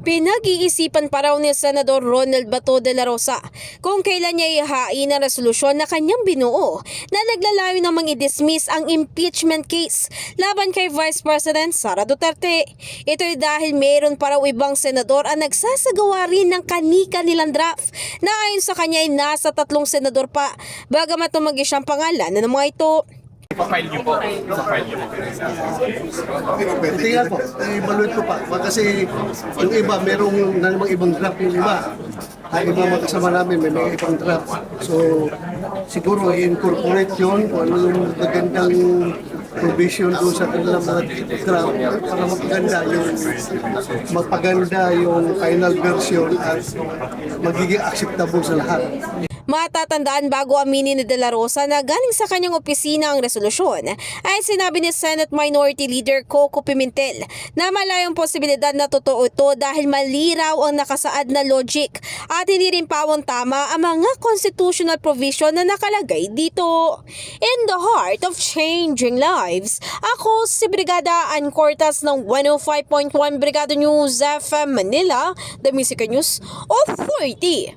Pinag-iisipan pa raw ni Senador Ronald Bato de la Rosa kung kailan niya ihain ang resolusyon na kanyang binuo na naglalayo namang i-dismiss ang impeachment case laban kay Vice President Sara Duterte. Ito'y dahil mayroon pa raw ibang senador ang nagsasagawa rin ng kani-kanilang draft na ayon sa kanya ay nasa 3 senador pa bagamat tumagi siyang pangalan ng mga ito. Ipafile niyo po sa file niyo po. Tingnan po, i-evaluate ko pa. Kasi yung iba, merong namang ibang draft yung iba. Ang iba mga kasama namin, may mga ibang draft. So, siguro i-incorporate yun kung ano yung magandang provision doon sa kanilang mga draft para mapaganda yung final version at magiging acceptable sa lahat. Matatandaan bago aminin ni De La Rosa na galing sa kanyang opisina ang resolusyon ay sinabi ni Senate Minority Leader Coco Pimentel na malayong posibilidad na totoo ito dahil maliraw ang nakasaad na logic at hindi rin pawang tama ang mga constitutional provision na nakalagay dito. In the heart of changing lives, ako si Brigada Ann Cortas ng 105.1 Brigada News FM Manila, the Music News Authority.